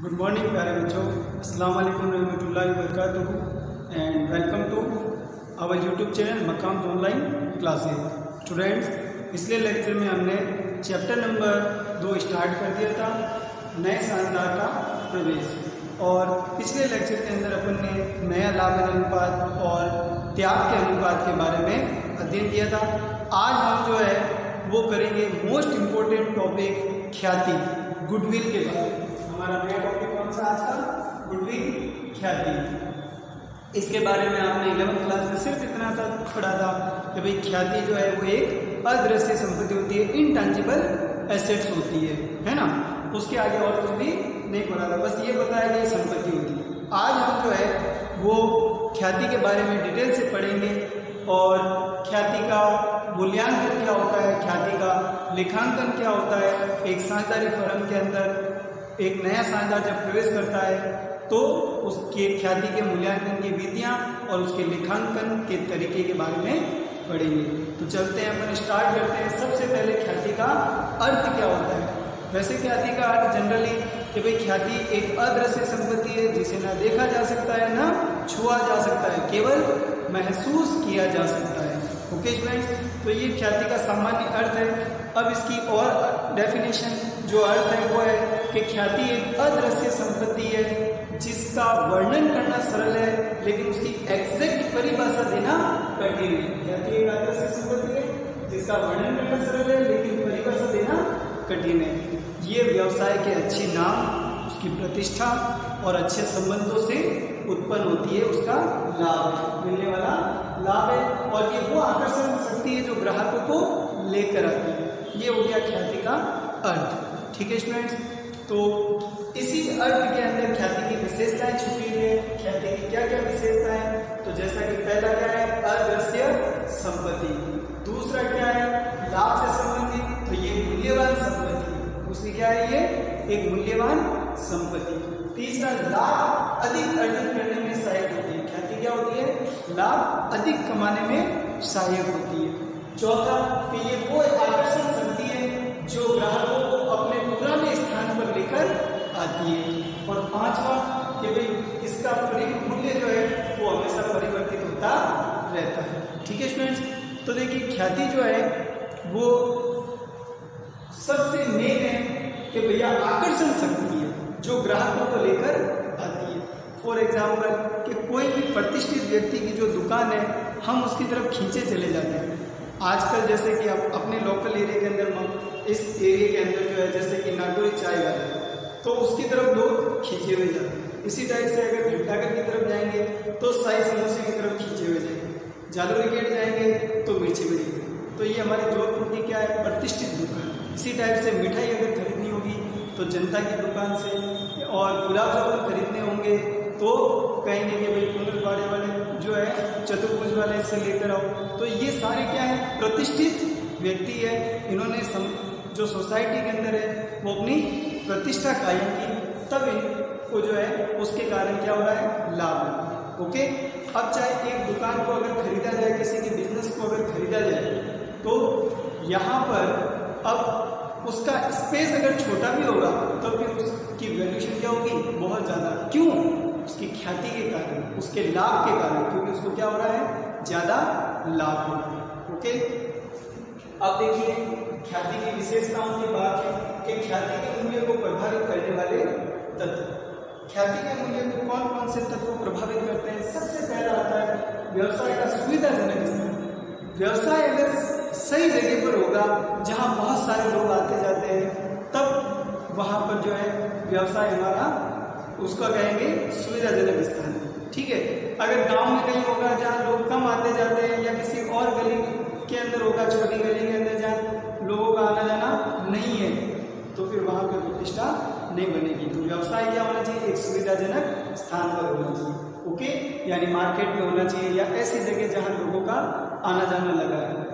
Good morning प्यारे बच्चों, अस्सलाम वालेकुम रहमतुल्लाहि व बरकातुहू and welcome to our YouTube channel Maqam online classes. Students, पिछले लेक्चर में हमने चैप्टर नंबर 2 स्टार्ट कर दिया था, नए शानदार का प्रवेश। और पिछले लेक्चर के अंदर अपन ने नया लाभ अनुपात और त्याग के अनुपात के बारे में अध्ययन किया था। आज हम जो है वो करेंगे मोस्ट इम्पोर्टेंट टॉपिक ख्याति, गुडविल के बारे में। हमारा नया टॉपिक कौन सा आज का? गुडविल, ख्याति। इसके बारे में आपने 11th क्लास में सिर्फ इतना सा पढ़ा था कि भाई ख्याति जो है वो एक अदृश्य संपत्ति होती है, इनटैंजिबल एसेट्स होती है ना। उसके आगे और कुछ भी नहीं पढ़ा था, बस ये बताया कि ये संपत्ति होती है। आज हम जो है वो ख्याति के बारे में डिटेल से पढ़ेंगे और ख्याति का मूल्यांकन क्या होता है, ख्याति का लेखांकन क्या होता है। एक साझेदारी फर्म के अंदर एक नया साझेदार जब प्रवेश करता है तो उसके ख्याति के मूल्यांकन की विधियां और उसके लेखांकन के तरीके के बारे में पढ़ेंगे। तो चलते हैं, अपन स्टार्ट करते हैं। सबसे पहले ख्याति का अर्थ क्या होता है। वैसे ख्याति का अर्थ जनरली कि भाई ख्याति एक अदृश्य संपत्ति है जिसे ना देखा जा सकता है ना छुआ जा सकता है, केवल महसूस किया जा सकता है। ओके स्टूडेंट्स, तो ये ख्याति का सामान्य अर्थ है। अब इसकी और डेफिनेशन जो अर्थ है वो है कि ख्याति एक अदृश्य संपत्ति है जिसका वर्णन करना सरल है लेकिन उसकी एग्जैक्ट परिभाषा देना कठिन है। ख्याति एक अदृश्य संपत्ति है जिसका वर्णन करना सरल है लेकिन परिभाषा देना कठिन है। ये व्यवसाय के अच्छे नाम, उसकी प्रतिष्ठा और अच्छे संबंधों से उत्पन्न होती है, उसका लाभ, मिलने वाला लाभ है। और ये वो आकर्षण शक्ति है जो ग्राहकों को लेकर आती है। ये हो गया ख्याति का अर्थ। ठीक है स्टूडेंट्स, तो इसी अर्थ के अंदर ख्याति की विशेषताएं छुपी हुई है। ख्याति की क्या क्या विशेषताएं? तो जैसा कि पहला क्या है, अदृश्य संपत्ति। दूसरा क्या है, लाभ से संबंधित, तो ये मूल्यवान संपत्ति। दूसरी क्या है, ये एक मूल्यवान संपत्ति। तीसरा, लाभ अधिक अर्जित करने में सहायक होती है। ख्याति क्या होती है? लाभ अधिक कमाने में सहायक होती है। चौथा, कि ये वो आकर्षण शक्ति है जो ग्राहकों को अपने पुराने स्थान पर लेकर आती है। और पांचवा, कि भाई इसका मूल्य जो है वो हमेशा परिवर्तित होता रहता है। ठीक है स्टूडेंट्स, तो देखिए ख्याति जो है वो सबसे मेन है कि भैया आकर्षण शक्ति है जो ग्राहकों को लेकर आती है। फॉर एग्जाम्पल कि कोई भी प्रतिष्ठित व्यक्ति की जो दुकान है हम उसकी तरफ खींचे चले जाते हैं। आजकल जैसे कि अपने लोकल एरिया के अंदर, इस एरिया के अंदर जो है जैसे कि नागौरी चाय वाला है तो उसकी तरफ लोग खींचे हुए जाते हैं। इसी टाइप से अगर घंटाघर की तरफ जाएंगे तो शाही समोसे की तरफ खींचे हुए जाएंगे, जालोरी गेट जाएंगे तो मिर्ची बड़ी। तो ये हमारे जोधपुर की क्या है, प्रतिष्ठित दुकान। इसी टाइप से मिठाई अगर खरीदनी होगी तो जनता की दुकान से, और गुलाब जामुन खरीदने होंगे तो कहेंगे कि भाई कुंदरबाड़े वाले जो है चतुर्भुज वाले से लेकर आओ। तो ये सारे क्या है, प्रतिष्ठित व्यक्ति है। इन्होंने जो सोसाइटी के अंदर है वो अपनी प्रतिष्ठा कायम की, तब इनको जो है उसके कारण क्या हो रहा है, लाभ। ओके, अब चाहे एक दुकान को अगर खरीदा जाए, किसी के बिजनेस को अगर खरीदा जाए तो यहाँ पर अब उसका स्पेस अगर छोटा भी होगा तो फिर उसकी वैल्यूएशन क्या होगी, बहुत ज़्यादा। क्यों? उसकी ख्याति के कारण, उसके लाभ के कारण, क्योंकि उसको क्या हो रहा है, ज़्यादा लाभ हो रहा है। ओके, अब देखिए ख्याति की विशेषताओं की बात है कि ख्याति के मूल्य को प्रभावित करने वाले तत्व। ख्याति के मूल्य को कौन कौन से तत्व प्रभावित करते हैं? सबसे पहला आता है व्यवसाय का सुविधाजनक स्तर। व्यवसाय अगर सही जगह पर होगा जहां बहुत सारे लोग आते जाते हैं तब वहां पर जो है व्यवसाय हमारा उसका कहेंगे सुविधाजनक स्थान। ठीक है, अगर गांव में कहीं होगा जहां लोग कम आते जाते हैं या किसी और गली के अंदर होगा, छोटी गली के अंदर जहाँ लोगों का आना जाना नहीं है, तो फिर वहां पर प्रतिष्ठा नहीं बनेगी। तो व्यवसाय क्या होना चाहिए, एक सुविधाजनक स्थान पर होना चाहिए। ओके, यानी मार्केट में होना चाहिए या ऐसी जगह जहां लोगों का आना जाना लगा है।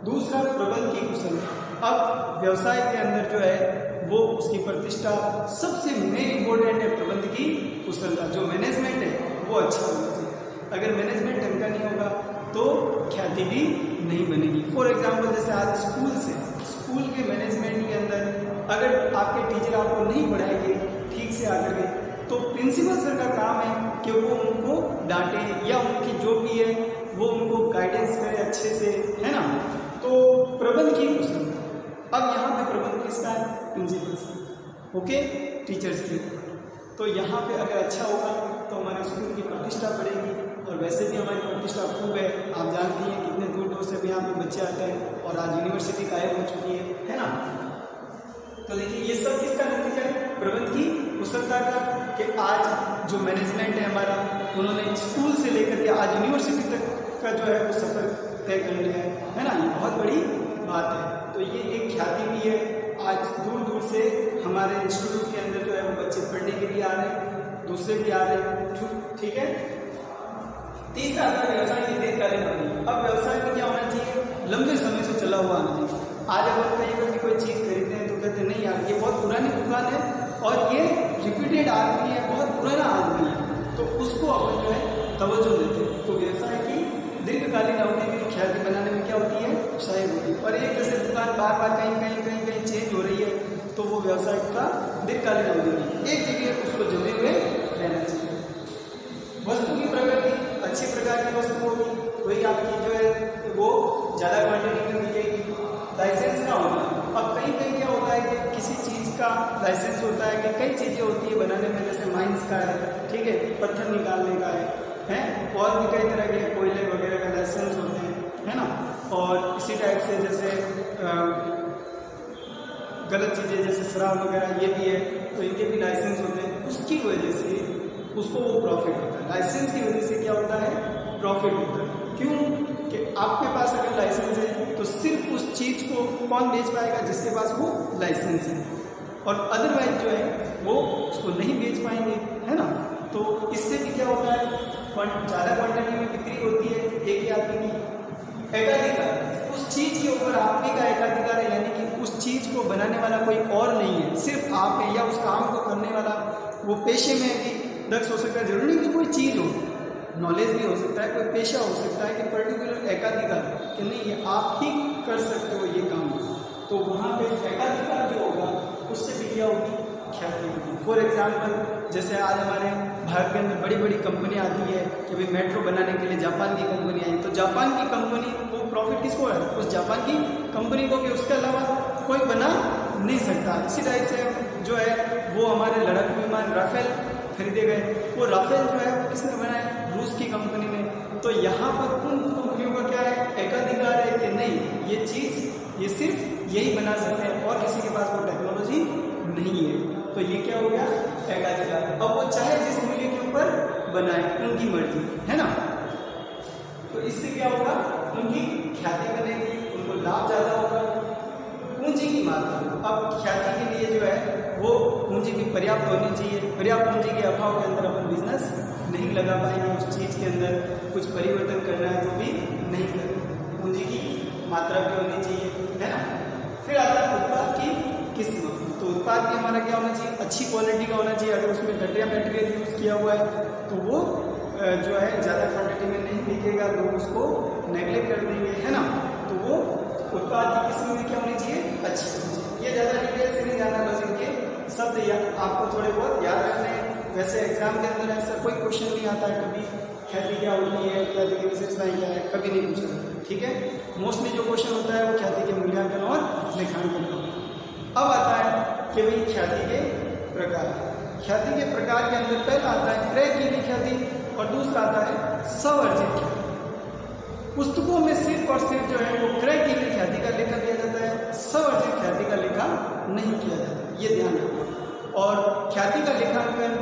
दूसरा, प्रबंध की कुशलता। अब व्यवसाय के अंदर जो है वो उसकी प्रतिष्ठा सबसे मेन इंपॉर्टेंट है, प्रबंध की कुशलता। जो मैनेजमेंट है वो अच्छा होना चाहिए। अगर मैनेजमेंट ढंग का नहीं होगा तो ख्याति भी नहीं बनेगी। फॉर एग्जाम्पल जैसे आज स्कूल के मैनेजमेंट के अंदर अगर आपके टीचर आपको नहीं पढ़ाएंगे ठीक से आकर के, तो प्रिंसिपल सर का काम है कि वो उनको डांटे या उनकी जो भी है वो उनको गाइडेंस करे अच्छे से, है ना। तो प्रबंध की कुशलता, अब यहाँ पे प्रबंध किसका है? प्रिंसिपल सर, ओके, टीचर्स की। तो यहाँ पे अगर अच्छा होगा तो हमारे स्कूल की प्रतिष्ठा बढ़ेगी, और वैसे भी हमारी प्रतिष्ठा खूब है। आप जानती हैं कितने दूर दूर से भी यहाँ पे बच्चे आते हैं, और आज यूनिवर्सिटी कायम हो चुकी है ना। तो देखिए ये सब किसका नतीजा है? प्रबंध की कुशलता का, कि आज जो मैनेजमेंट है हमारा, उन्होंने स्कूल से लेकर के आज यूनिवर्सिटी तक का जो है वो सफर तय कर लिया है ना। ये बहुत बड़ी बात है। तो ये एक ख्याति भी है, आज दूर दूर से हमारे इंस्टीट्यूट के अंदर जो है वो बच्चे पढ़ने के लिए आ रहे हैं, दूसरे भी आ रहे हैं, ठीक है। तीसरा आता है व्यवसाय की दीर्घकालीन अवधि। अब व्यवसाय में क्या होना चाहिए? लंबे समय से चला हुआ आना चाहिए। आज अगर कहीं पर भी कोई चीज़ खरीदते हैं तो कहते नहीं यार ये बहुत पुरानी दुकान है और ये रिपीटेड आदमी है, बहुत पुराना आदमी है, तो उसको अपन जो है तवज्जो देते हैं। तो व्यवसाय की दीर्घकालीन अवधि में ख्याति बनाने में क्या होती है? सहायक होती है। और एक जैसे दुकान बार बार कहीं चेंज हो रही है तो वो व्यवसाय का दीर्घकालीन अवधि में एक जगह उसको जमे हुए रहना चाहिए। वस्तु की प्रगति, अच्छी प्रकार की वस्तु होगी, वही आपकी जो है वो ज़्यादा क्वांटिटी में मिलेगी। लाइसेंस का होना, अब कहीं कहीं क्या होता है कि किसी चीज़ का लाइसेंस होता है कि कई चीज़ें होती है बनाने में, जैसे माइंस का है, ठीक है, पत्थर निकालने का है, और भी कई तरह के कोयले वगैरह का लाइसेंस होते हैं, है ना। और इसी टाइप से जैसे गलत चीज़ें जैसे शराब वगैरह ये भी है, तो इनके भी लाइसेंस होते हैं। उसकी वजह से उसको वो प्रॉफिट होता है। लाइसेंस की वजह से क्या होता है? प्रॉफिट होता है। क्यों? कि आपके पास अगर लाइसेंस है तो सिर्फ उस चीज़ को कौन बेच पाएगा? जिसके पास वो लाइसेंस है, और अदरवाइज जो है वो उसको नहीं बेच पाएंगे, है ना। तो इससे भी क्या होता है? ज़्यादा क्वांटिटी में बिक्री होती है एक ही आदमी की। एकाधिकार, उस चीज़ के ऊपर आप ही का एकाधिकार है, यानी कि उस चीज़ को बनाने वाला कोई और नहीं है, सिर्फ आप है, या उस काम को करने वाला वो पेशे में भी दक्ष हो सकता है। जरूरी नहीं कि कोई चीज़ हो, नॉलेज भी हो सकता है, कोई पेशा हो सकता है कि पर्टिकुलर एकाधिकार कि नहीं ये आप ही कर सकते हो ये काम। तो वहाँ पे एकाधिकार जो होगा उससे भी क्या होगी? ख्याति होगी। फॉर एग्जाम्पल जैसे आज हमारे भारत के अंदर बड़ी बड़ी कंपनियाँ आती है कि भाई मेट्रो बनाने के लिए जापान की कंपनी आई, तो जापान की कंपनी को प्रॉफिट किसको है? उस जापान की कंपनी को, कि उसके अलावा कोई बना नहीं सकता। इसी टाइप से जो है वो हमारे लड़ाकू विमान राफेल खरीदे गए, वो राफेल जो है वो किसने बनाया? रूस की कंपनी ने। तो यहाँ पर उन कंपनियों का क्या है? एकाधिकार है कि नहीं ये चीज़ ये सिर्फ यही बना सकते हैं और किसी के पास वो टेक्नोलॉजी नहीं है। तो ये क्या हो गया? एकाधिकार। अब वो चाहे जिस मूल्य के ऊपर बनाए, उनकी मर्जी, है ना। तो इससे क्या होगा? उनकी ख्याति बनेगी, उनको लाभ ज़्यादा होगा। पूंजी की मात्रा, अब ख्याति के लिए जो है वो पूंजी भी पर्याप्त होनी चाहिए। पर्याप्त पूंजी के अभाव के अंदर अपन बिजनेस नहीं लगा पाएंगे, उस चीज़ के अंदर कुछ परिवर्तन करना है तो भी नहीं करेंगे। पूंजी की मात्रा भी होनी चाहिए, है ना। फिर आता है उत्पाद की किस्म। तो उत्पाद भी हमारा क्या होना चाहिए? अच्छी क्वालिटी का होना चाहिए। अगर उसमें घटिया मटेरियल यूज़ किया हुआ है तो वो जो है ज़्यादा क्वांटिटी में नहीं बिकेगा, लोग उसको नेगलेक्ट कर देंगे, है ना। तो वो उत्पाद की किस्म भी क्या होनी चाहिए? अच्छी होनी चाहिए। ये ज़्यादा डिटेल से नहीं जाना, बस इनके शब्द या आपको थोड़े बहुत याद रखने हैं। वैसे एग्जाम के अंदर ऐसा कोई क्वेश्चन नहीं आता है कभी ख्याति क्या होती है, ख्याति की विशेषताएं क्या है, कभी नहीं पूछा, ठीक है। मोस्टली जो क्वेश्चन होता है वो ख्याति के मूल्यांकन और लेखांकन का। अब आता है कि भाई ख्याति के प्रकार। ख्याति के प्रकार के अंदर पहला आता है क्रय की गई ख्याति और दूसरा आता है स्वर्जित ख्याति। पुस्तकों में सिर्फ और सिर्फ जो है वो क्रय की गई ख्याति का लेखा किया जाता है, स्वर्जित ख्याति का लेखा नहीं किया जाता, ये ध्यान रखना। और ख्याति का लेखांकन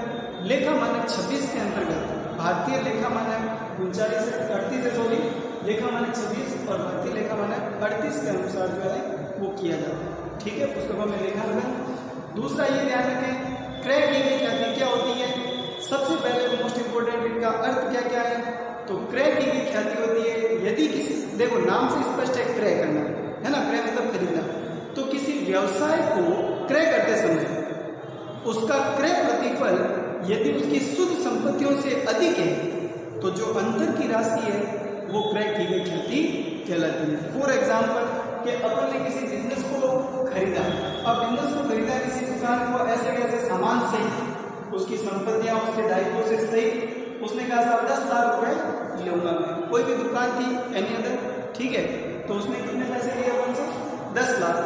लेखा मानक 26 के अंतर्गत भारतीय लेखा मानक 39 लेखा मानक 26 और भारतीय लेखा मानक 38 के अनुसार जो है वो किया जाता है, ठीक है, पुस्तकों में लेखांकन। दूसरा ये ध्यान रखें क्रय की गई ख्याति क्या होती है। सबसे पहले मोस्ट इंपोर्टेंट इनका अर्थ क्या क्या है। तो क्रय की गई ख्याति होती है यदि किसी, देखो नाम से स्पष्ट है क्रय करना, है ना, क्रय मतलब खरीदना। तो किसी व्यवसाय को क्रय करते समय उसका क्रय प्रतिफल यदि उसकी शुद्ध संपत्तियों से अधिक है तो जो अंतर की राशि है वो क्रय की गई ख्याति कहलाती है। फॉर एग्जाम्पल कि अपन ने किसी बिजनेस को खरीदा, अब बिजनेस को खरीदा किसी दुकान को ऐसे कैसे सामान से, उसकी संपत्तियां उसके दायित्वों से सही, उसने कहा साहब 10 लाख रुपए लूंगा मैं। कोई भी दुकान थी एनी अदर, ठीक है, तो उसने कितने पैसे लिए अपन से? 10 लाख।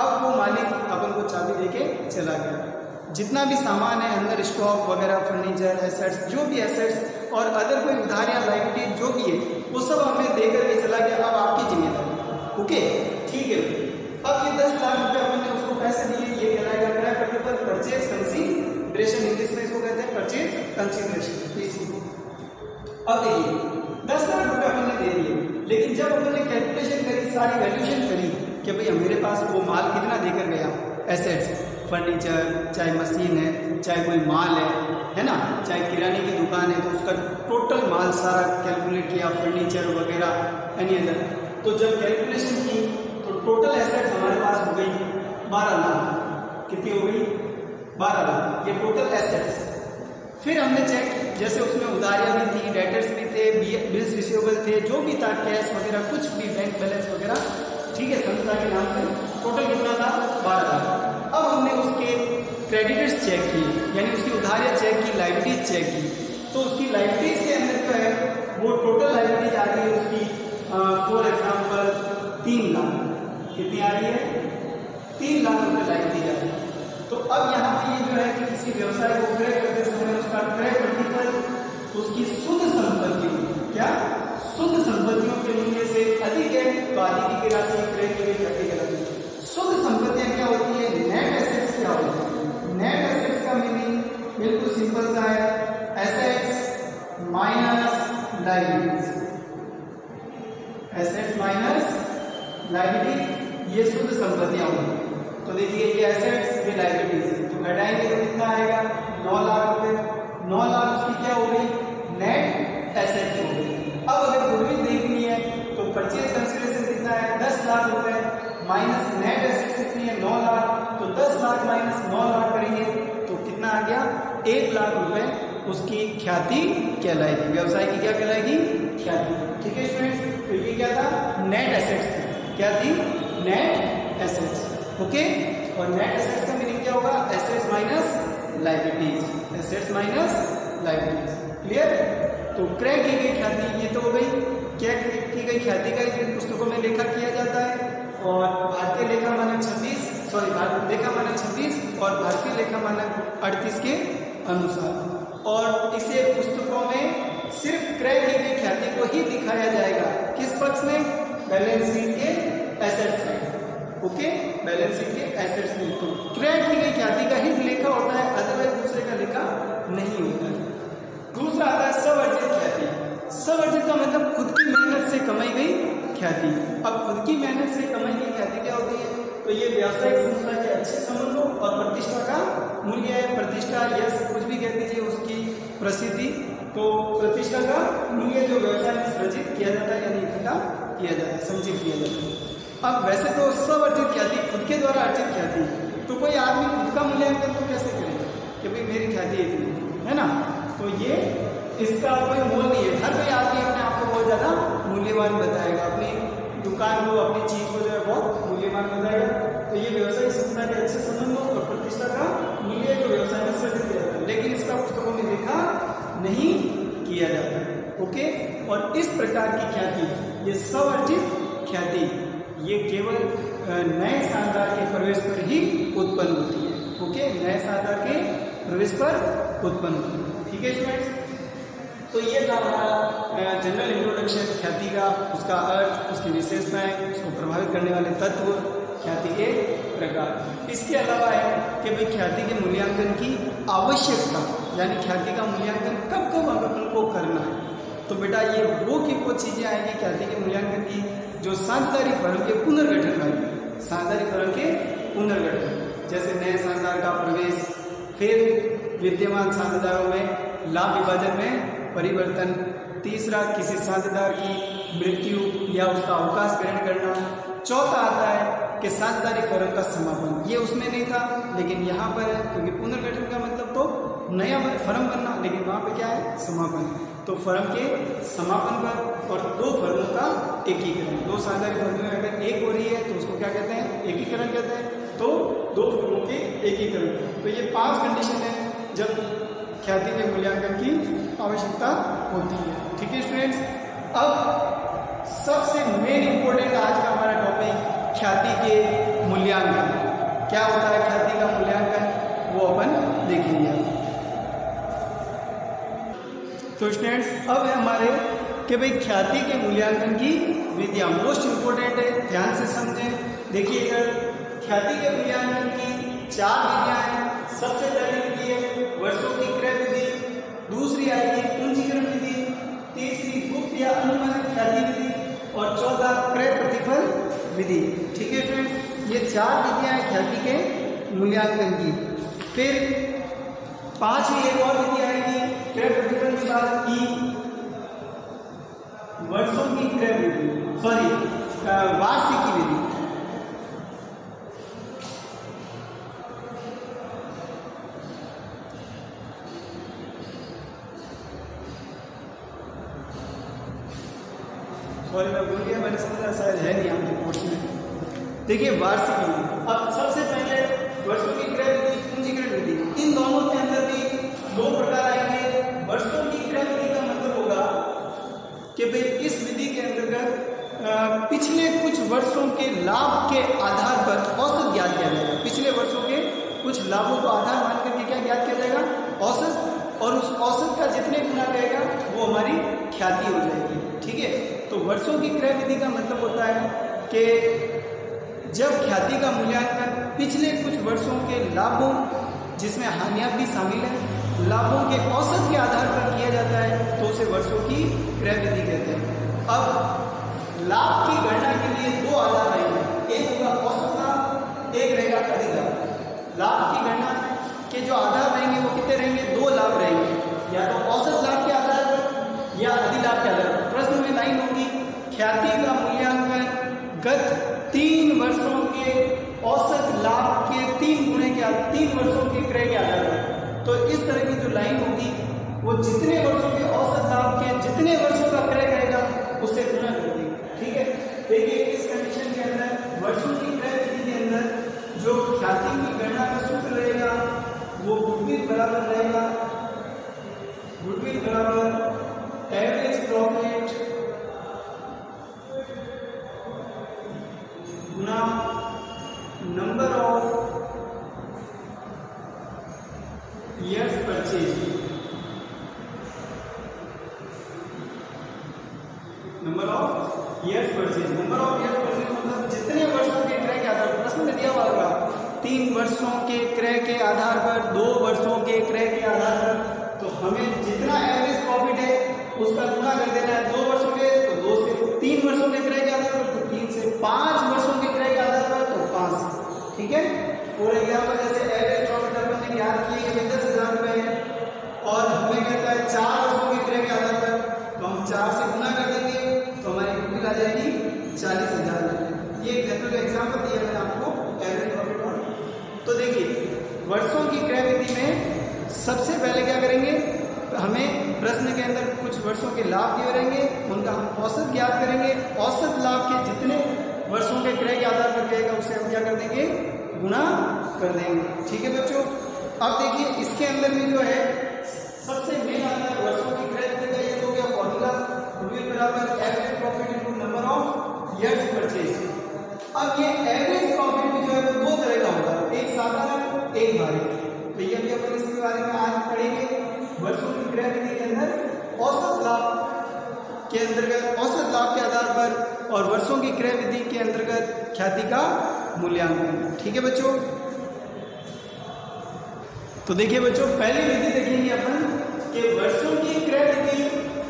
अब वो मालिक अपन को चाबी देके चला गया, जितना भी सामान है अंदर स्टॉक वगैरह, फर्नीचर, एसेट्स, जो भी एसेट्स और अदर कोई उधार या लायबिलिटी जो भी है वो सब हमें दे करके चला गया। अब आपकी जिम्मेदारी, ओके, ठीक है। अब ये 10 लाख रुपए अपन ने उसको पैसे दिए, ये कहलाएगा क्रय प्रतिफल, परचेज कंसीडरेशन, इंग्लिश में इसको कहते हैं परचेज कंसीडरेशन। अब देखिए 10 लाख रुपए अपन ने दे दिए, लेकिन जब अपन ने कैलकुलेशन करी, सारी वैल्यूएशन करी कि भाई मेरे पास वो माल कितना देकर गया, एसेट्स, फर्नीचर, चाहे मशीन है, चाहे कोई माल है ना, चाहे किराने की दुकान है, तो उसका टोटल माल सारा कैलकुलेट किया, फर्नीचर वगैरह एनी अदर। तो जब कैलकुलेशन की तो टोटल एसेट्स हमारे पास हो गई 12 लाख। कितनी हो गई? 12 लाख, ये टोटल एसेट्स। फिर हमने चेक, जैसे उसमें उधारियां भी थी, डेटर्स भी थे, बिल्स रिसीवेबल थे, जो भी था, कैश वगैरह कुछ भी, बैंक बैलेंस वगैरह, ठीक है, संस्था के नाम से टोटल कितना था? 12 लाख। अब हमने उसके क्रेडिटर्स चेक की, यानी उसकी उधारियां चेक की, लायबिलिटीज चेक की, तो उसकी लायबिलिटीज के अंदर जो है वो टोटल लायबिलिटीज आ रही है उसकी फॉर एग्जाम्पल 3 लाख। कितनी आ रही है? 3 लाख रुपए लायबिलिटीज आ रही है। तो अब यहाँ पे ये जो है कि किसी व्यवसाय को क्रय करते समय उसका क्रय प्रतिफल उसकी शुद्ध संपत्तियों, क्या शुद्ध संपत्तियों के मूल्य से अधिक है तो आदि की राशि क्रय के लिए घटी कहलाती है। शुद्ध संपत्तियां क्या होती है? नेट एसेट्स क्या होती है? नेट एसेट्स का मीनिंग बिल्कुल सिंपल सा है, assets minus liabilities, assets minus liability, ये शुद्ध संपत्तियां होंगी। तो देखिए ये एसेट्स, ये लायबिलिटीज, तो घटाएंगे तो कितना आएगा? 9 लाख रुपए। 9 लाख उसकी क्या हो गई? नेट एसेट्स हो गई। अब अगर गुडविल देखनी है तो परचेज कंसीडरेशन कितना है? 10 लाख रुपए माइनस नेट एसेट्स कितनी है? 9 लाख। तो 10 लाख माइनस 9 लाख करेंगे तो कितना आ गया? 1 लाख रुपए उसकी ख्याति कहलाएगी, व्यवसाय की क्या कहलाएगी? ख्याति। ठीक है स्टूडेंट्स, तो ये क्या था? नेट एसेट्स थी। क्या थी? Net assets. ओके, और नेट एसेट्स का मीनिंग क्या होगा? Assets minus liabilities, assets minus liabilities. Clear? तो क्रय की गई ख्याति ये तो हो गई, क्या की गई ख्याति का इन पुस्तकों में लेखा किया जाता है, और भारतीय लेखा मानक 26 लेखा मानक 26 और भारतीय लेखा मानक 38 के अनुसार। और इसे पुस्तकों में सिर्फ क्रय की गई ख्याति को ही दिखाया जाएगा। किस पक्ष में? बैलेंस शीट के एसेट्स में। ओके, बैलेंस शीट के एसेट्स में तो क्रय की गई ख्याति का ही लेखा होता है, अदरवाइज दूसरे का लेखा नहीं होता है। दूसरा आता है स्वअर्जित ख्याति। स्वअर्जित का मतलब खुद की मेहनत से कमाई गई ख्याति। अब खुद की मेहनत से कमाई गई ख्याति क्या होती है? तो ये व्यावसायिक संस्था के अच्छे संबंधों और प्रतिष्ठा का मूल्य है। प्रतिष्ठा, यश, कुछ भी कह दीजिए, उसकी प्रसिद्धि, तो प्रतिष्ठा का मूल्य जो व्यवसाय में सृजित किया जाता है, यानी इकट्ठा किया जाता है, संचित किया जाता है। अब वैसे तो स्वअर्जित ख्याति, खुद के द्वारा अर्जित ख्याति, तो कोई आदमी खुद का मूल्यांकन तो कैसे करेगा कि भाई मेरी ख्याति इतनी है ना, तो ये इसका कोई मोल नहीं है। हर कोई आदमी अपने आप को बहुत ज्यादा मूल्यवान बताएगा, अपनी दुकान को, अपनी चीज को जो है बहुत मूल्यवान बताएगा। तो ये व्यवसायिक संस्था के अच्छे संबंधों और प्रतिष्ठा का मूल्य जो व्यवसाय में सृजित किया जाता है, लेकिन इसका पुस्तकों में लिखा नहीं किया जाता है। ओके, और इस प्रकार की ख्याति, ये स्वअर्जित ख्याति, ये केवल नए शानदार के प्रवेश पर ही उत्पन्न होती है। ओके, नए शानदार के प्रवेश पर उत्पन्न होती है। ठीक है स्टूडेंट्स, तो ये था हमारा जनरल इंट्रोडक्शन ख्याति का, उसका अर्थ, उसकी विशेषताएं, उसको प्रभावित करने वाले तत्व, ख्याति के प्रकार। इसके अलावा है कि भाई ख्याति के मूल्यांकन की आवश्यकता, यानी ख्याति का मूल्यांकन कब कब अपन को करना है। तो बेटा ये वो चीजें आएंगी ख्याति के मूल्यांकन की जो साझेदारी फर्म के पुनर्गठन वाली, साझेदारी फर्म के पुनर्गठन, जैसे नए साझेदार का प्रवेश, फिर विद्यमान साझेदारों में लाभ विभाजन में परिवर्तन, तीसरा किसी साझेदार की मृत्यु या उसका अवकाश ग्रहण करना, चौथा आता है कि साझेदारी फर्म का समापन। ये उसमें नहीं था लेकिन यहाँ पर है, क्योंकि पुनर्गठन का मतलब तो नया फर्म बनना, लेकिन वहाँ पे क्या है? समापन। तो फर्म के समापन पर, और दो फर्मों का एकीकरण। दो साझेदारी फर्में अगर एक हो रही है तो उसको क्या कहते हैं? एकीकरण कहते हैं। तो दो फर्मों के एकीकरण। तो ये 5 कंडीशन है जब ख्याति के मूल्यांकन की आवश्यकता होती है। ठीक है स्टूडेंट्स, अब सबसे मेन इंपॉर्टेंट आज का हमारा टॉपिक ख्याति के मूल्यांकन। क्या होता है ख्याति का मूल्यांकन, वो अपन देखेंगे। तो स्टूडेंट्स, अब है हमारे कि भाई ख्याति के मूल्यांकन की विधियां मोस्ट इंपोर्टेंट है, ध्यान से समझें। देखिए अगर ख्याति के मूल्यांकन की 4 विधियां हैं। सबसे पहली विधि है वर्षों की क्रय विधि, दूसरी आएगी पूंजीकरण विधि, तीसरी गुप्त या अनुमानित ख्याति विधि, और 14 क्रय प्रतिफल विधि। ठीक है स्टूडेंट्स, ये 4 विधियां हैं ख्याति के मूल्यांकन की। फिर 5वीं एक और विधि आएगी क्रय प्रतिफल के बाद की वर्षों की क्रय विधि, वार्षिकी विधि। सॉरी मैं भूल गया, मैंने समझा शायद है नहीं आपके कोर्स में। देखिए वार्षिकी विधि, अब सबसे पहले वर्षों की क्रय विधि, पूंजीकरण विधि, इन दोनों के अंदर भी 2 प्रकार आएंगे। वर्षों की क्रय विधि का मतलब होगा कि भाई इस विधि के अंतर्गत पिछले कुछ वर्षों के लाभ के आधार पर औसत ज्ञात किया जाएगा। पिछले वर्षों के कुछ लाभों को आधार मान करके क्या ज्ञात किया जाएगा? औसत, और उस औसत का जितने गुना रहेगा वो हमारी ख्याति हो जाएगी। ठीक है, तो वर्षों की क्रय विधि का मतलब होता है कि जब ख्याति का मूल्यांकन पिछले कुछ वर्षों के लाभों, जिसमें हानियां भी शामिल है, लाभों के औसत के आधार पर किया जाता है तो उसे वर्षों की क्रय विधि कहते हैं। अब लाभ की गणना के लिए 2 आधार रहेंगे, एक होगा औसत लाभ, एक रहेगा अधिक लाभ। लाभ की गणना के जो आधार रहेंगे वो कितने रहेंगे? 2 लाभ रहेंगे, या तो औसत लाभ के आधार पर या अधिक लाभ के आधार पर। प्रश्न में लाइन होगी ख्याति का मूल्यांकन गत 3 वर्षों के औसत लाभ के 3 गुणे के 3 वर्षों के क्रय के आधार पर। तो इस तरह की जो लाइन होगी वो जितने वर्षों के औसत लाभ के जितने वर्षों का क्रय करेगा उससे गुणा कर देगी। ठीक है, देखिए इस कंडीशन के अंदर वर्षों की क्रय विधि के अंदर जो ख्याति की गणना का सूत्र रहेगा वो गुडविल बराबर रहेगा, गुडविल बराबर average profit Guna number of years purchase. Number of years purchase, number of years purchase मतलब जितने वर्षों के क्रय के आधार पर, प्रश्न में दिया हुआ होगा 3 वर्षों के क्रय के आधार पर, 2 वर्षों के क्रय के आधार पर, तो हमें जितना एवरेज प्रॉफिट है उसका गुणा कर देना है। 2 वर्षों के तो 2 से, 3 वर्षों के क्रय के आधार पर तो 3 से, 5 वर्षों के क्रय के आधार पर तो 5। ठीक है, फॉर एग्जाम्पल जैसे एवरेज प्रॉफिट अपन ने याद किए कि 10,000 रुपए है और हमें कहता है 4 वर्षों के क्रय के आधार पर, तो हम 4 से गुणा कर देंगे तो हमारी गुडविल आ जाएगी 40,000। ये जनरल एग्जाम्पल दिया मैंने आपको एवरेज प्रॉफिट और। तो देखिए वर्षों की क्रय विधि में सबसे पहले क्या करेंगे, हमें प्रश्न के अंदर कुछ वर्षों के लाभ दिए रहेंगे, उनका हम औसत ज्ञात करेंगे। औसत लाभ के जितने वर्षों के क्रय के आधार पर रहेगा उसे हम क्या कर देंगे? गुणा कर देंगे। ठीक है बच्चों, अब देखिए इसके अंदर भी जो है सबसे मेन आता है वर्षों की क्रय विधि का। ये हो गया फॉर्मूला गुडविल बराबर average profit into number of years purchase. अब ये एवरेज प्रॉफिट भी जो है वो 2 तरह का होगा, एक साधारण एक भारित। तो ये भी अपन इसके बारे में आज पढ़ेंगे। वर्षों की क्रय विधि के अंदर औसत लाभ के अंतर्गत, औसत लाभ के आधार पर, और वर्षों की क्रय विधि के अंतर्गत ख्याति का मूल्यांकन। ठीक है बच्चों, तो देखिए बच्चों पहली विधि देखेंगे अपन कि वर्षों की क्रय विधि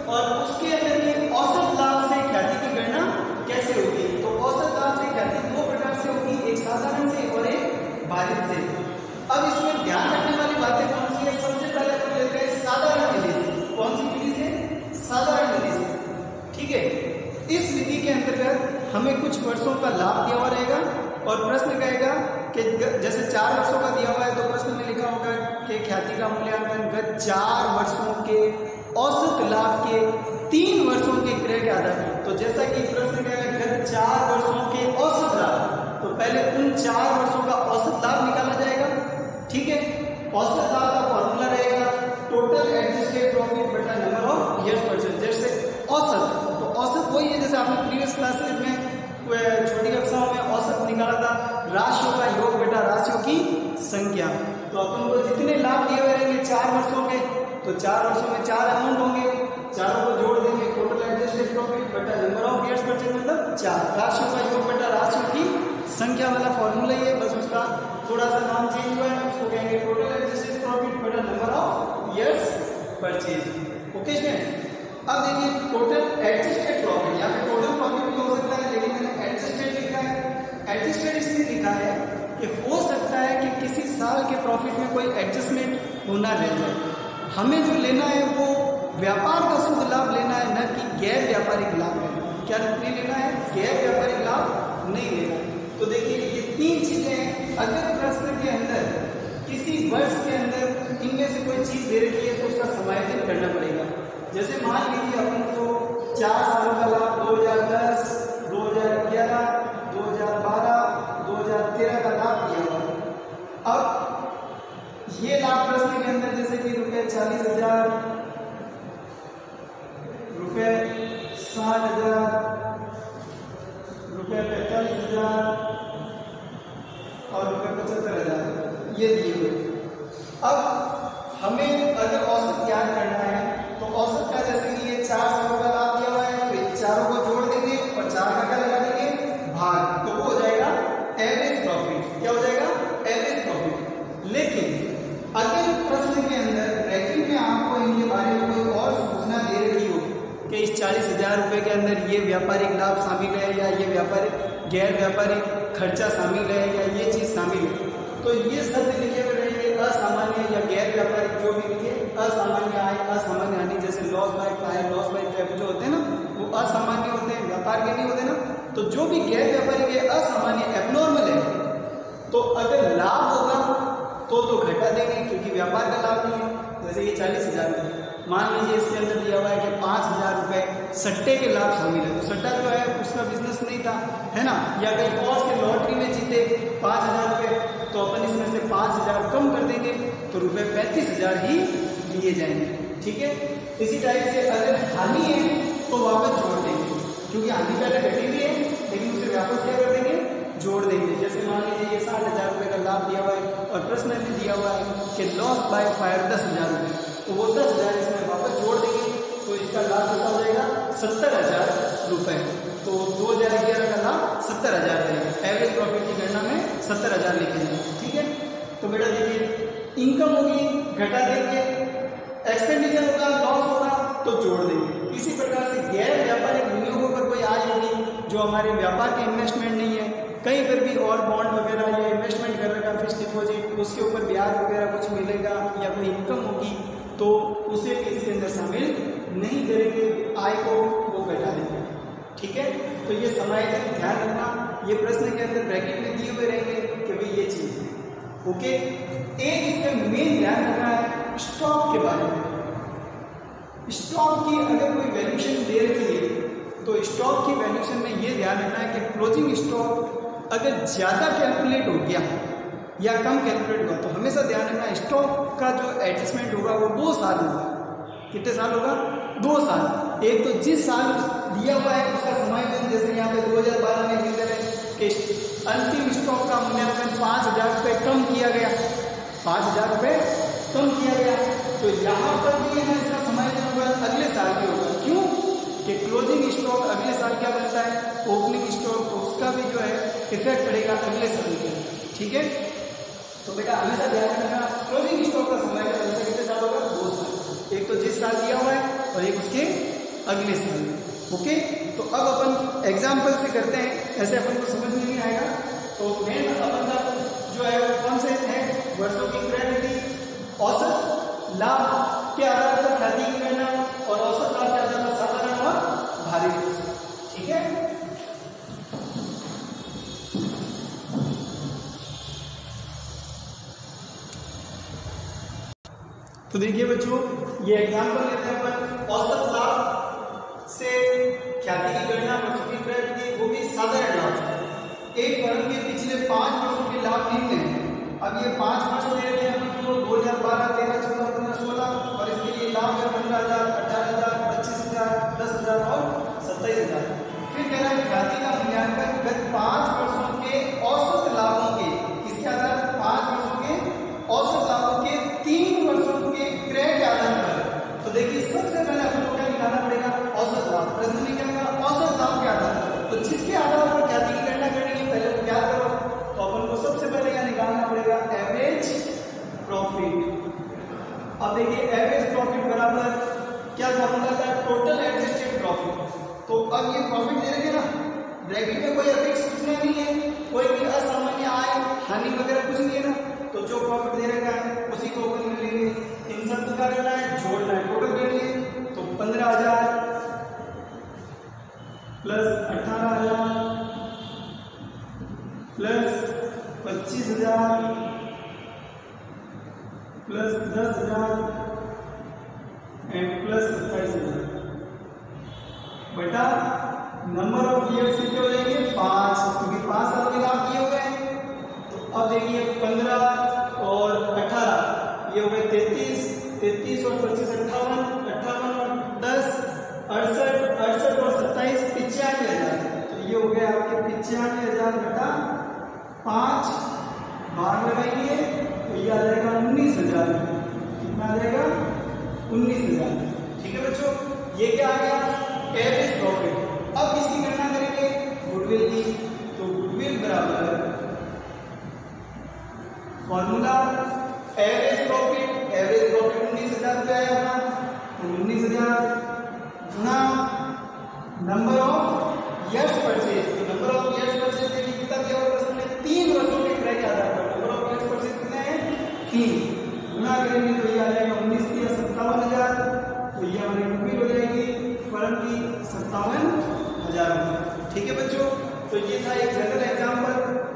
और उसके अंदर ये औसत लाभ से ख्याति की गणना कैसे होगी। तो औसत लाभ से ख्याति 2 प्रकार से होगी, एक साधारण से और एक भारित से। अब इसमें ध्यान रखने वाली बातें कौन सी है? सबसे पहले अपन लेते हैं साधारण विधि से। कौन सी विधि से? साधारण विधि से। ठीक है, इस विधि के अंतर्गत हमें कुछ वर्षों का लाभ दिया हुआ रहेगा और प्रश्न कहेगा कि जैसे 4 वर्षों का दिया हुआ है तो प्रश्न में लिखा होगा कि ख्याति का मूल्यांकन गत 4 वर्षों के औसत लाभ के 3 वर्षों के क्रय के आधार पर। तो जैसा कि प्रश्न क्या है, गत 4 वर्षों के औसत लाभ, तो पहले उन 4 वर्षों का औसत लाभ निकाला जाएगा। ठीक है, औसत लाभ का फॉर्मूला रहेगा टोटल एडजस्टेड प्रॉफिट बटा नंबर ऑफ ईयर्स परचेज। जैसे औसत, तो औसत वही है जैसे आपने प्रीवियस क्लासेज में छोटी कक्षाओं में औसत निकाला था, राशियों का योग बटा राशियों की संख्या। तो अपन को जितने लाभ दिए हुए रहेंगे 4 वर्षों के, तो 4 वर्षों में 4 अमाउंट होंगे, चारों को जोड़ देंगे, टोटल एडजस्टेड प्रॉफिट बटा नंबर ऑफ ईयर्स परचेज मतलब 4, राशियों का योग बटा राशियों की संख्या वाला फॉर्मूला ही है, बस उसका थोड़ा सा नाम चेंज हुआ है, उसको कहेंगे टोटल एडजस्टेड प्रॉफिट बटा number of years purchase. Okay student, अब देखिए टोटल एडजस्टेड प्रॉफिट, यहाँ पे टोटल प्रॉफिट भी हो सकता है लेकिन मैंने एडजस्टेड लिखा है। एडजस्टेड इसलिए लिखा है कि हो सकता है कि किसी साल के प्रॉफिट में कोई एडजस्टमेंट होना रह जाए, हमें जो लेना है वो व्यापार का शुद्ध लाभ लेना है, न कि गैर व्यापारिक लाभ लेना है। क्या नहीं लेना है? गैर व्यापारिक लाभ नहीं लेना है। तो देखिए ये 3 चीजें अगर प्रश्न के अंदर किसी वर्ष के अंदर इनमें से कोई चीज दे रखी है तो उसका समायोजन करना पड़ेगा। जैसे मान लीजिए अपन को 4 सालों का लाभ 2010, 2011, 2012, 2013 का लाभ दिया हुआ। अब ये लाभ प्रश्न के अंदर जैसे कि रुपये 40,000, रुपये 60,000, रुपये 45,000 और रुपये 75,000 ये दिए हुए। अब हमें अगर औसत ज्ञान करना है तो औसत का जैसे कि ये 4 सालों का लाभ दिया हुआ है तो इन चारों को जोड़ देंगे और 4 का क्या लगा देंगे भाग, तो वो हो जाएगा एवरेज प्रॉफिट। क्या हो जाएगा? Average profit. लेकिन अगर प्रश्न के अंदर ब्रैकेट में आपको इनके बारे में कोई और सूचना दे रही हो कि इस 40,000 रुपये के अंदर ये व्यापारिक लाभ शामिल है या ये व्यापारिक गैर व्यापारिक खर्चा शामिल है या ये चीज शामिल है, तो ये शब्द लिखे हुए रहेंगे असामान्य या गैर व्यापारिक, जो भी लिखे असामान्य आय, असामान्य हानि, जैसे loss by fire, loss by theft जो होते हैं ना वो असामान्य होते हैं, व्यापार के नहीं होते ना। तो जो भी गैर व्यापारिक है, असामान्य, एबनॉर्मल है, तो अगर लाभ होगा तो घटा देंगे क्योंकि व्यापार का लाभ नहीं है। जैसे ये 40,000 है, मान लीजिए इसके अंदर दिया हुआ है कि 5,000 रुपये सट्टे के लाभ शामिल है, तो सट्टा जो है उसका बिजनेस नहीं था, है ना, या कहीं और से लॉटरी में जीते 5,000 रुपये, तो अपन इसमें से 5,000 कम कर देंगे तो रुपये 35,000 ही लिए जाएंगे। ठीक है, इसी टाइप से अगर हानि है तो वापस जोड़ देंगे, क्योंकि हानि पहले घटी हुई है लेकिन उसे वापस क्या कर देंगे? जोड़ देंगे। जैसे मान लीजिए ये 60,000 रुपये का लाभ दिया हुआ है और प्रश्न में दिया हुआ है कि लॉस बाय फायर 10,000 रुपये, तो वो 10,000 इसमें वापस जोड़ देंगे तो इसका लाभ कितना हो जाएगा? 70,000 रुपये। तो 2011 का लाभ 70,000 रहेगा। एवरेज प्रॉफिट की गणना में 70,000 लिखेंगे। ठीक है, तो बेटा देखिए इनकम होगी घटा देंगे, एक्सपेंडिचर होगा लॉस होगा तो जोड़ देंगे। इसी प्रकार से गैर व्यापारिक विनियोगों पर कोई आय होगी जो हमारे व्यापार के इन्वेस्टमेंट नहीं है, कहीं पर भी और बॉन्ड वगैरह या इन्वेस्टमेंट कर रखा फिक्स डिपॉजिट, उसके ऊपर ब्याज वगैरह कुछ मिलेगा या कोई इनकम होगी तो उसे भी इसके अंदर शामिल नहीं करेंगे, आय को वो घटा देंगे। ठीक है, तो ये समायोजन ध्यान रखना, ये प्रश्न के अंदर ब्रैकेट में दिए हुए रहेंगे कि भाई ये चीज है। ओके, एक इसमें मेन ध्यान रखना है स्टॉक के बारे में। स्टॉक की अगर कोई वैल्यूएशन दे रखी है तो स्टॉक की वैल्यूएशन में ये ध्यान रखना है कि क्लोजिंग स्टॉक अगर ज़्यादा कैलकुलेट हो गया या कम कैलकुलेट हुआ तो हमेशा ध्यान रखना स्टॉक का जो एडजस्टमेंट होगा वो 2 साल होगा। कितने साल होगा? 2 साल। एक तो जिस साल दिया हुआ है उसका समायोजन, जैसे यहाँ पे 2012 में लिख रहे हैं कि अंतिम स्टॉक का मूल्यांकन 5,000 रुपये कम किया गया, 5,000 रुपये कम किया गया, तो यहाँ पर भी है इसका समायोजन होगा अगले साल भी होगा। क्यों? कि क्लोजिंग स्टॉक अगले साल क्या बनता है? ओपनिंग स्टॉक, तो उसका भी जो है इफेक्ट पड़ेगा अगले साल के। ठीक है, तो बेटा हमेशा ध्यान रखना क्लोजिंग स्टॉक का समायोजन हमेशा कितने साल होगा? 2 साल। एक तो जिस साल दिया हुआ है और एक उसके अगले साल। ओके, तो अब अपन एग्जाम्पल से करते हैं, ऐसे अपन को समझ में नहीं आएगा। तो मेन अपन का जो है वो कौन से है? वर्षों की क्रय नीति, औसत लाभ के आधार पर ख्याति की गणना और औसत लाभ के आधार पर साधारण और भारी। ठीक है, तो देखिए बच्चों, ये एग्जाम्पल लेते हैं अपन औसत लाभ से ख्याति की गणना वर्षों की क्रय की, वो भी साधारण लाभ से। एक फर्म के पिछले 5 वर्षों के लाभ निम्न है। अब ये 5 वर्ष दे रहे हैं हमको 2012, 13, 14, 15, 16 और इसके लिए लाभ है 15,000, 18,000, 25,000, 10,000 और 27,000। फिर कह रहा है ख्याति का मूल्यांकन गत 5 वर्षों के औसत लाभों के, इसके आधार 5 वर्षों के औसत लाभों के 3 वर्षों के क्रय के आधार पर। तो देखिए सबसे पहले आपको क्या निकालना पड़ेगा, औसत लाभ। प्रश्न में क्या होगा, औसत लाभ के आधार पर। तो जिसके आधार पर ख्याति की गणना करनी है पहले तो क्या करो, तो अपन को सबसे पहले क्या निकालना पड़ेगा, एवरेज प्रॉफिट। अब देखिए एवरेज प्रॉफिट बराबर क्या फॉर्मूला था, टोटल एडजस्टेड प्रॉफिट। तो अब ये प्रॉफिट दे रहे हैं ना, ब्रैकेट में कोई अतिरिक्त सूचना नहीं है, कोई भी असामान्य आय हानि वगैरह कुछ नहीं है ना, तो जो प्रॉफिट दे रखा है उसी को अपन में लेंगे। इन सब को क्या करना है, जोड़ना है, टोटल करेंगे तो 15,000 plus 18,000 plus 25,000 plus 10,000 and plus 27,000 बटा नंबर ऑफ ईयर्स कितने हो जाएंगे, 5, क्योंकि 5 साल के लाभ किए हो गए। तो अब देखिए 15 और 18 ये हो गए 33, 33 और 25 58, 58 और 10 68, 68 और 27 95,000। तो ये हो गए आपके 95,000 बटा 5, बाहर लगाएंगे तो ये आ जाएगा 19,000। कितना आ जाएगा, 19,000। ठीक है बच्चों, ये क्या आ गया, एवरेज प्रॉफिट। अब इसकी गणना करेंगे गुडविल की, तो गुडविल बराबर फॉर्मूला एवरेज प्रॉफिट 19,000 रुपया आएगा, तो 19,000 गुना नंबर ऑफ ईयर्स परचेज। तो नंबर ऑफ ईयर्स परचेज देखिए कितना दिया होगा उसने, 3 वर्षों के क्रय के आधार पर नंबर ऑफ ईयर्स परचेज कितने हैं, 3 गुना करेंगे तो ये आ जाएगा 19 की 57,000। तो ये हमारी गुडविल हो जाएगी फर्म की 57,000 रुपये। ठीक है बच्चों, तो ये था एक जनरल एग्जाम्पल।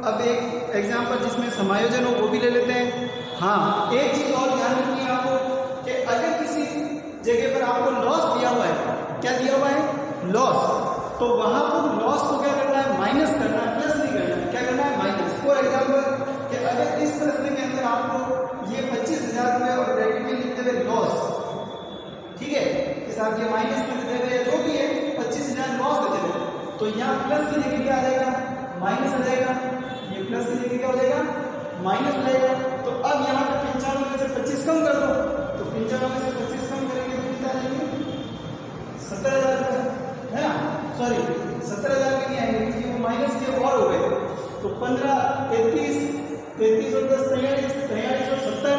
अब एक एग्जाम्पल जिसमें समायोजन हो वो भी ले लेते हैं। हाँ, एक चीज और ध्यान रखनी है आपको कि अगर किसी जगह पर आपको लॉस दिया हुआ है, क्या दिया हुआ है, लॉस, तो वहां पर लॉस को क्या करना है, माइनस करना है, प्लस नहीं करना है। क्या करना है, माइनस। फॉर एग्जाम्पल कि अगर इस प्रश्न के अंदर आपको ये 25,000 रुपये और ब्रैकेट में लिखते हुए लॉस, ठीक है, इस आप ये माइनस में देते हुए जो भी है 25,000 लॉस देते हुए, तो यहाँ प्लस की जगह क्या आ जाएगा, माइनस आ जाएगा। ये प्लस की जगह क्या हो जाएगा, माइनस हो जाएगा। तो अब यहाँ पे 95 में से 25 कम कर दो, तो 95 में से 25 कम करेंगे तो कितना आ जाएंगे, 70,000 रुपये है ना, सॉरी 70,000 में नहीं आएंगे क्योंकि वो माइनस के और हो गए। तो 15, 33, 33 और 10 43, 43 और 70,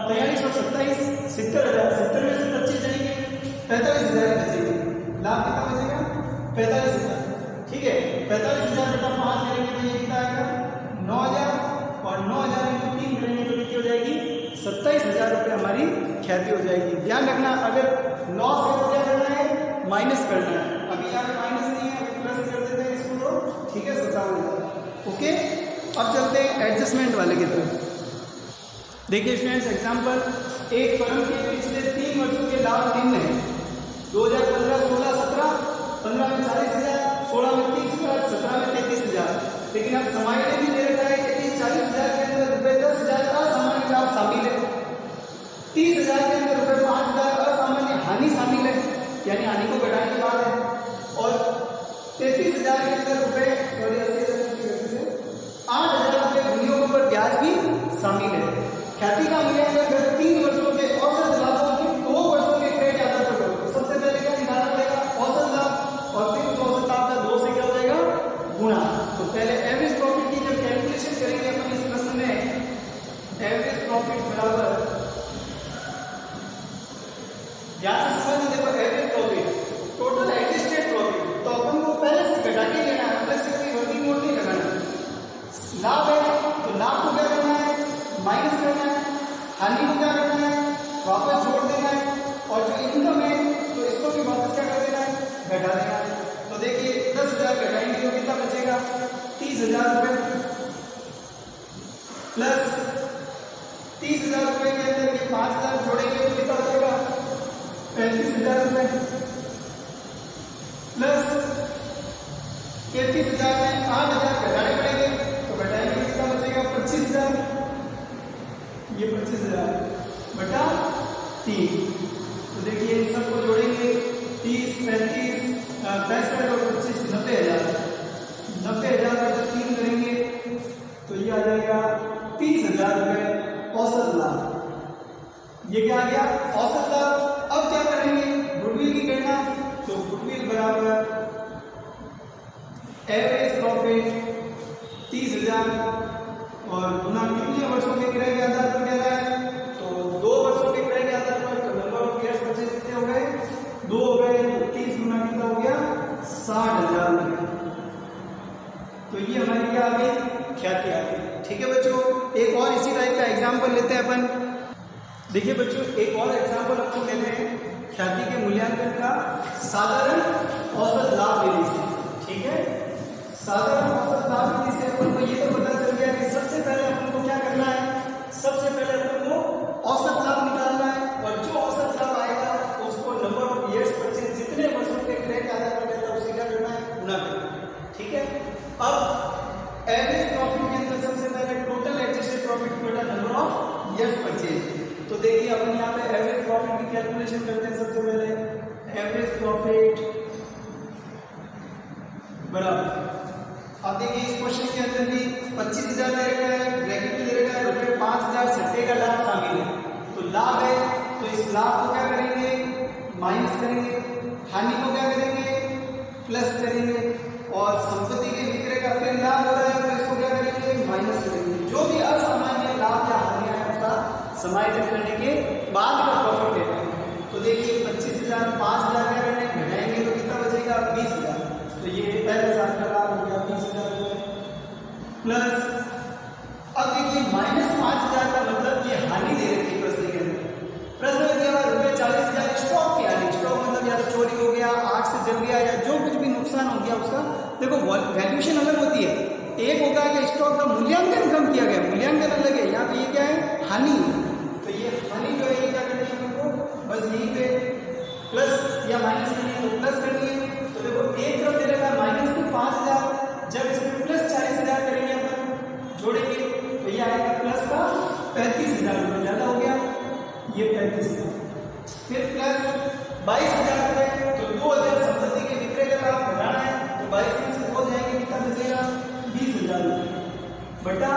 43 और 27 70,000, 70 में से 25 जाएंगे 45,000 बचेंगे। लाभ कितना बचेगा, 45,000। ठीक है, 45,000 बटा 5 करेंगे तो ये कितना आएगा, 9,000 और 9,000 में 3 करेंगे तो कितनी हो जाएगी, 27,000 रुपये हमारी ख्याति हो जाएगी। ध्यान रखना, अगर लॉस है तो क्या करना है, माइनस करना है। अभी यहाँ पे माइनस नहीं है, प्लस कर देते हैं इसको तो ठीक है, 57,000। ओके, अब चलते हैं एडजस्टमेंट वाले की तरफ। देखिए स्टूडेंट्स, एग्जाम्पल, एक फर्म के पिछले 3 वर्षों के लाभ निम्न है। 2015, 16, 17, 15 में 40,000, 16 में 30,000, 17 में 33,000। लेकिन अब समायोजन भी दे रखा है कि 40,000 के अंदर रुपये 10,000 असामान्य लाभ शामिल है, 30,000 के अंदर रुपये 5,000 असामान्य हानि शामिल है, यानी हानि को घटाने के बाद है, और 33,000 के अंदर रुपये 8,000 रुपये विनियोग पर ब्याज भी शामिल है। ख्याति का मूल्यांकन 3 वर्षों के औसत लाभों की 2 वर्षों के क्रय के आधार पर करो। सबसे पहले क्या निकालना पड़ेगा, औसत लाभ, और फिर औसत लाभ का 2 से क्या हो जाएगा, गुणा। तो पहले एवरेज प्रॉफिट की जब कैलकुलेशन करेंगे अपन इस प्रश्न में, एवरेज प्रॉफिट बराबर, ध्यान से समझ, देखो average profit total adjusted profit, तो अपन को पहले से घटा के लेना है, प्लस से कोई वर्किंग नोट नहीं लगाना। लाभ है तो लाभ को क्या करना है, माइनस करना है, हानि को क्या करना है, वापस जोड़ देना है, और जो इनकम है तो इसको भी वापस क्या कर देना है, घटा देना है। तो देखिए 10,000 घटाएंगे तो कितना बचेगा, 30,000 रुपये, प्लस 30,000 रुपये के अंदर ये 5,000 35,000 रुपए प्लस 33,000 में 8,000 घटाने पड़ेंगे, तो घटाएंगे कितना बचेगा 25,000। ये 25,000 बटा 3। तो देखिए इन सबको जोड़ेंगे 30, 35, 65 और 25 90,000। 90,000 बटा 3 करेंगे तो ये आ जाएगा 30,000 रुपए औसत लाभ। ये क्या आ गया औसत लाभ। अब क्या करेंगे गुडविल की गणना, तो गुडविल बराबर एवरेज प्रॉफिट 30,000 और गुना कितने वर्षों के क्रय के आधार पर कह रहा है, तो 2 वर्षों के क्रय के आधार पर। तो नंबर ऑफ ईयर्स परचेज कितने हो गए 2 हो गए, तो 30 गुना कितना हो गया 60,000 रुपए। तो ये हमारी क्या आ गई ख्याति आ गई। ठीक है बच्चों, एक और इसी टाइप का एग्जाम्पल लेते हैं अपन। देखिए बच्चों एक और एग्जाम्पल अपन लेते हैं ख्याति के मूल्यांकन का साधारण औसत लाभ विधि से। ठीक है, साधारण औसत लाभ विधि से अपन को ये तो पता चल गया कि सबसे पहले अपन को क्या करना है, सबसे पहले अपन को औसत लाभ निकालना है, और जो औसत लाभ आएगा उसको नंबर ऑफ ईयर्स परचेज जितने वर्षों के क्रय के आधार पर रहता है उससे क्या करना है गुना करना है। ठीक है, अब एवरेज प्रॉफिट के अंदर सबसे पहले टोटल एडजस्टेड प्रॉफिट बटा नंबर ऑफ ईयर्स परचेज। तो देखिए अपन यहाँ पे एवरेज प्रॉफिट की कैलकुलेशन करते हैं। सबसे पहले एवरेज प्रॉफिट बराबर, अब देखिए इस क्वेश्चन के अंदर भी 25,000 दे रखा है, ब्रैकेट में दे रखा है रुपये 5,000 सट्टे का लाभ शामिल है। तो लाभ है तो इस लाभ को क्या करेंगे माइनस करेंगे, हानि को क्या करेंगे प्लस करेंगे, और संपत्ति के विक्रय का फिर लाभ हो रहा है तो इसको क्या करेंगे माइनस करेंगे। जो भी असामान्य लाभ या हानि है उसका समायोजन करने के बाद का प्रॉफिट लेना है। तो देखिए 25,000 5,000 क्या करने घटाएंगे तो कितना बचेगा 20,000। तो ये पहले साल का लाभ हो गया 20,000 रुपए प्लस, अब देखिए माइनस 5,000 का मतलब ये हानि दे रखी है प्रश्न के अंदर। प्रश्न में दिया हुआ रुपये 40,000 स्टॉक की हानि। स्टॉक मतलब या तो चोरी हो गया, आग से जल गया, या जो कुछ भी नुकसान हो गया उसका देखो वैल्यूएशन अलग होती है। एक होगा कि स्टॉक का मूल्यांकन कम किया गया, मूल्यांकन अलग है। यहाँ पे ये क्या है हानि। तो ये हानि जो है ये क्या करनी है हमको बस यहीं पे प्लस या माइनस करनी है, तो प्लस करनी है। तो देखो एक तरफ दे रखा माइनस में 5,000, जब इसमें प्लस 40,000 करेंगे अपन जोड़ेंगे तो ये आएगा प्लस का 35,000 रुपये ज्यादा हो गया, ये 35,000 फिर प्लस 22,000 रुपये। तो 2,000 संपत्ति के विक्रय का लाभ घटाना है, तो 22 में से हो जाएंगे कितना बचेगा 20,000 रुपये बटा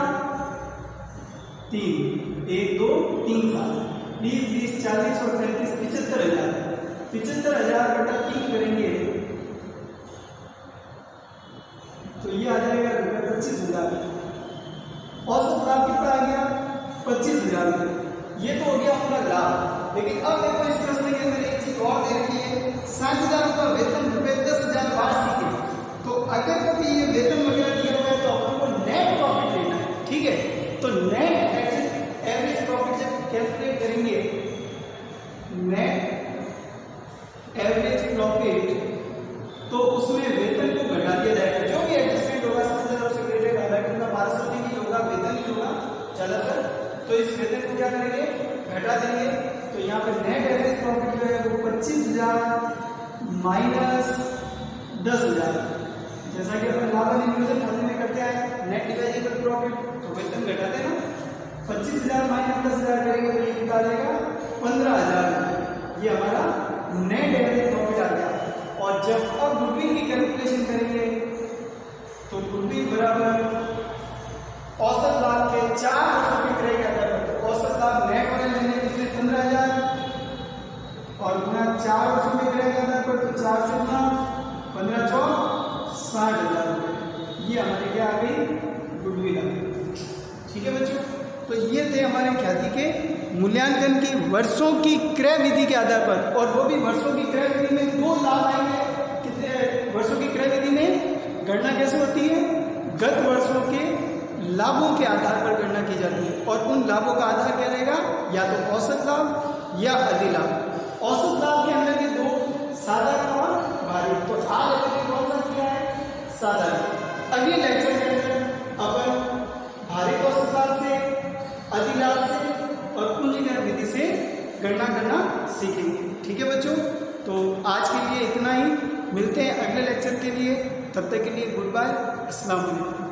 3, 1 2 3 साल 20 20 40 और 35 75,000। 75,000 बटा 3 करेंगे तो ये आ जाएगा रुपये 25,000। औसत लाभ कितना आ गया 25,000 रुपये। ये तो हो गया हमारा लाभ। लेकिन अब देखो इस प्रश्न के अंदर एक चीज और दे रखी है 60,000 रुपये वेतन रुपये 10,000 वार्षिक है। तो अगर कभी ये वेतन वगैरह दिया हुआ है तो अपन को नेट प्रॉफिट लेना है। ठीक है, तो नेट एवरेज प्रॉफिट जब कैलकुलेट करेंगे, नेट एवरेज प्रॉफिट, तो उसमें वेतन को घटा दिया जाएगा। जो भी एडजस्टमेंट होगा सबसे ज्यादा सेक्रेटरी हालांकि उनका 1200 ही होगा, वेतन ही होगा ज्यादातर। तो इस वेतन को क्या करेंगे घटा देंगे। तो यहाँ पे नेट एवरेज प्रॉफिट जो है वो 25,000 माइनस 10,000। जैसा कि अपन लाभ और नियोजन खाते में करते आए नेट डिवाइडेबल प्रॉफिट, तो वेतन घटाते ना 25,000 माइनस 10,000 करेंगे तो ये कितना आ जाएगा 15,000। ये हमारा नेट एवरेज प्रॉफिट आ गया। और जब अब गुडविल की कैलकुलेशन करेंगे तो गुडविल बराबर औसत लाभ के 4 वर्षों के क्रय के आधार पर औसत लाभ नेट वाले लेने के लिए 15,000 और गुना 4 वर्षों के क्रय के आधार पर, तो 4 से गुना 15 4 60,000 रुपये। ये हमारे क्या आ गई गुडविल आ गई। ठीक है बच्चों, तो ये थे हमारे ख्याति के मूल्यांकन की वर्षों की क्रय विधि के आधार पर। और वो भी वर्षों की क्रय विधि में 2 लाभ आएंगे। कितने वर्षों की क्रय विधि में गणना कैसे होती है, गत वर्षों के लाभों के आधार पर गणना की जाती है। और उन लाभों का आधार क्या रहेगा, या तो औसत लाभ या अधिलाभ। औसत लाभ के अंदर के 2 साधारण और भारित। तो आज अपन कौन सा किया है साधारण। अगले लेक्चर के अंदर अपन भारित औसत लाभ से, अधिलाभ से और पूंजीगत विधि से गणना करना सीखेंगे। ठीक है बच्चों, तो आज के लिए इतना ही, मिलते हैं अगले लेक्चर के लिए, तब तक के लिए गुड बाय, अस्सलाम वालेकुम।